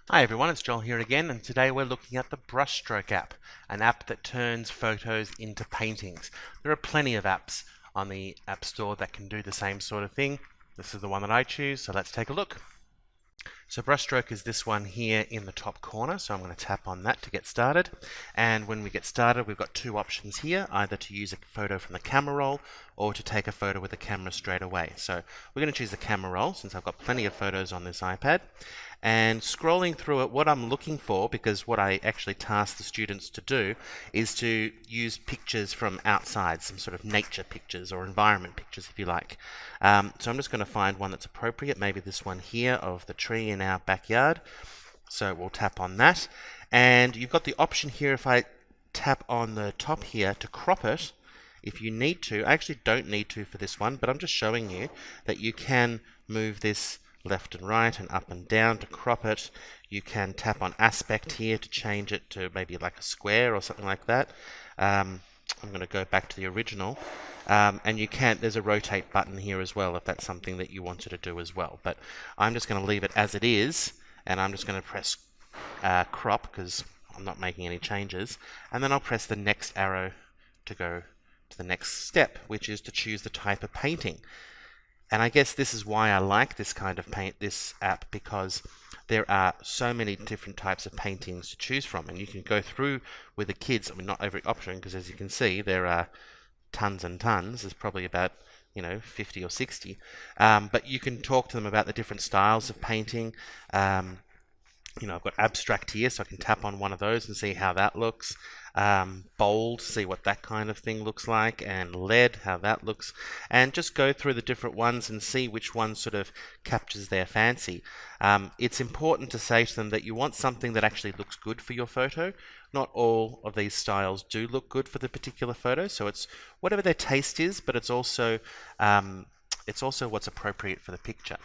Hi everyone, it's Joel here again, and today we're looking at the Brushstroke app, an app that turns photos into paintings. There are plenty of apps on the App Store that can do the same sort of thing. This is the one that I choose, so let's take a look. So Brushstroke is this one here in the top corner, so I'm going to tap on that to get started. And when we get started, we've got two options here, either to use a photo from the camera roll or to take a photo with the camera straight away. So we're going to choose the camera roll since I've got plenty of photos on this iPad. And scrolling through it, what I'm looking for, because what I actually task the students to do, is to use pictures from outside, some sort of nature pictures or environment pictures if you like. So I'm just going to find one that's appropriate, maybe this one here of the tree in our backyard. So we'll tap on that. And you've got the option here, if I tap on the top here, to crop it if you need to. I actually don't need to for this one, but I'm just showing you that you can move this left and right and up and down to crop it. You can tap on aspect here to change it to maybe like a square or something like that. I'm going to go back to the original. And you can, there's a rotate button here as well if that's something that you wanted to do as well. But I'm just going to leave it as it is, and I'm just going to press crop because I'm not making any changes. And then I'll press the next arrow to go to the next step, which is to choose the type of painting. And I guess this is why I like this kind of this app, because there are so many different types of paintings to choose from, and you can go through with the kids. I mean, not every option, because as you can see, there are tons and tons. There's probably about 50 or 60. But you can talk to them about the different styles of painting. I've got abstract here, so I can tap on one of those and see how that looks. Bold, see what that kind of thing looks like, and lead, how that looks, and just go through the different ones and see which one sort of captures their fancy. It's important to say to them that you want something that actually looks good for your photo. Not all of these styles do look good for the particular photo, so it's whatever their taste is, but it's also what's appropriate for the picture.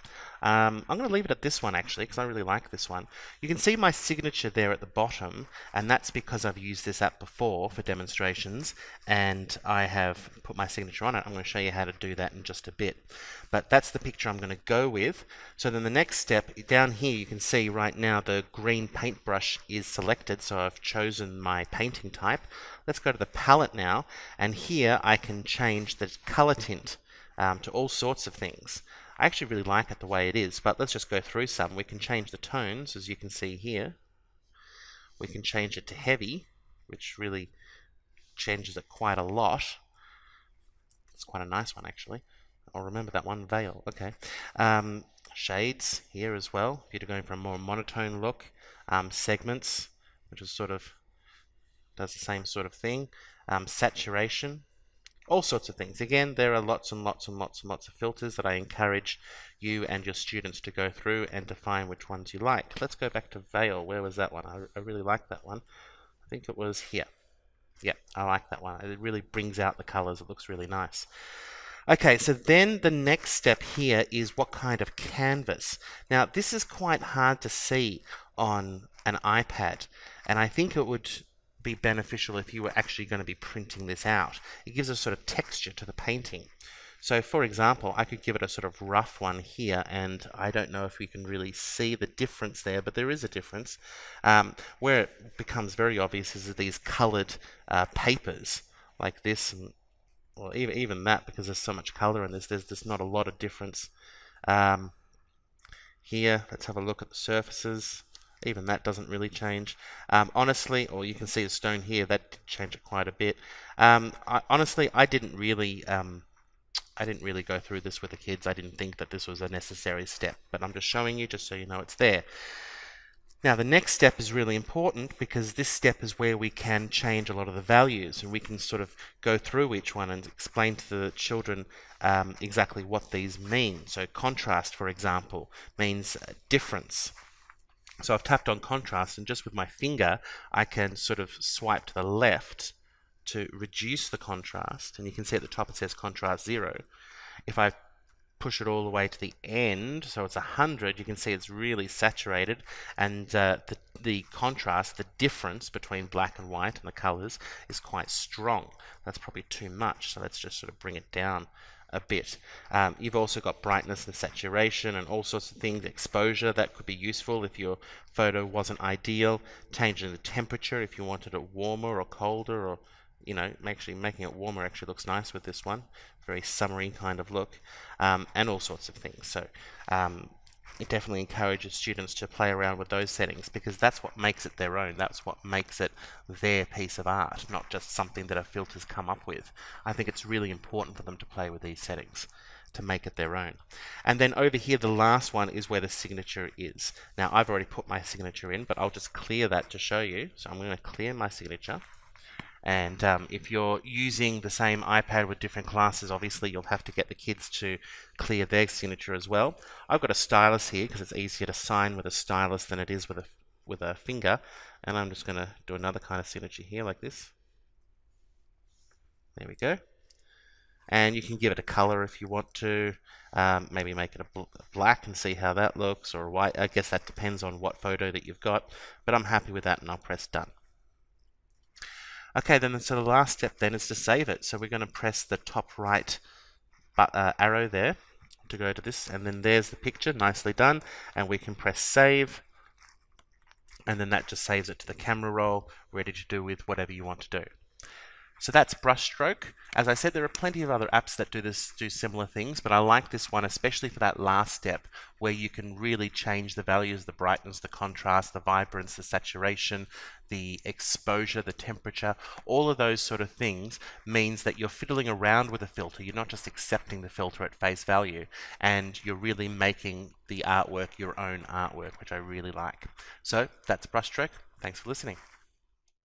I'm going to leave it at this one actually, because I really like this one. You can see my signature there at the bottom, and that's because I've used this app before for demonstrations, and I have put my signature on it. I'm going to show you how to do that in just a bit. But that's the picture I'm going to go with. So then the next step, down here you can see right now the green paintbrush is selected, so I've chosen my painting type. Let's go to the palette now, and here I can change the color tint to all sorts of things. I actually really like it the way it is, but let's just go through some. We can change the tones, as you can see here. We can change it to heavy, which really changes it quite a lot. It's quite a nice one, actually. I'll remember that one, veil. Okay. Shades here as well, if you're going for a more monotone look. Segments, which is sort of does the same sort of thing. Saturation. All sorts of things. Again, there are lots and lots and lots and lots of filters that I encourage you and your students to go through and to find which ones you like. Let's go back to veil. Where was that one? I really like that one. I think it was here. Yeah, I like that one. It really brings out the colors. It looks really nice. Okay, so then the next step here is what kind of canvas. Now, this is quite hard to see on an iPad, and I think it would be beneficial if you were actually going to be printing this out. It gives a sort of texture to the painting. So for example, I could give it a sort of rough one here, and I don't know if we can really see the difference there, but there is a difference. Where it becomes very obvious is these colored papers like this, and well, even that, because there's so much color in this, there's just not a lot of difference. Here, let's have a look at the surfaces. Even that doesn't really change. Honestly, or you can see the stone here, that did change it quite a bit. Honestly, I didn't really go through this with the kids. I didn't think that this was a necessary step, but I'm just showing you just so you know it's there. Now the next step is really important, because this step is where we can change a lot of the values, and we can sort of go through each one and explain to the children exactly what these mean. So contrast, for example, means difference. So I've tapped on contrast, and just with my finger I can sort of swipe to the left to reduce the contrast, and you can see at the top it says contrast 0. If I push it all the way to the end, so it's 100, you can see it's really saturated, and the contrast, the difference between black and white and the colors is quite strong. That's probably too much, so let's just sort of bring it down a bit. You've also got brightness and saturation and all sorts of things, exposure that could be useful if your photo wasn't ideal, changing the temperature if you wanted it warmer or colder, or actually making it warmer actually looks nice with this one, very summery kind of look, and all sorts of things. So it definitely encourages students to play around with those settings, because that's what makes it their own. That's what makes it their piece of art, not just something that a filter's come up with. I think it's really important for them to play with these settings to make it their own. And then over here, the last one is where the signature is. Now, I've already put my signature in, but I'll just clear that to show you. So I'm going to clear my signature. And if you're using the same iPad with different classes, obviously you'll have to get the kids to clear their signature as well. I've got a stylus here because it's easier to sign with a stylus than it is with a finger. And I'm just going to do another kind of signature here like this. There we go. And you can give it a color if you want to. Maybe make it a black and see how that looks, or white. I guess that depends on what photo that you've got. But I'm happy with that, and I'll press done. Okay, then so the last step then is to save it. So we're going to press the top right arrow there to go to this, and then there's the picture, nicely done, and we can press save, and then that just saves it to the camera roll, ready to do with whatever you want to do. So that's Brushstroke. As I said, there are plenty of other apps that do similar things, but I like this one especially for that last step where you can really change the values, the brightness, the contrast, the vibrance, the saturation, the exposure, the temperature. All of those sort of things means that you're fiddling around with a filter. You're not just accepting the filter at face value, and you're really making the artwork your own artwork, which I really like. So that's Brushstroke. Thanks for listening.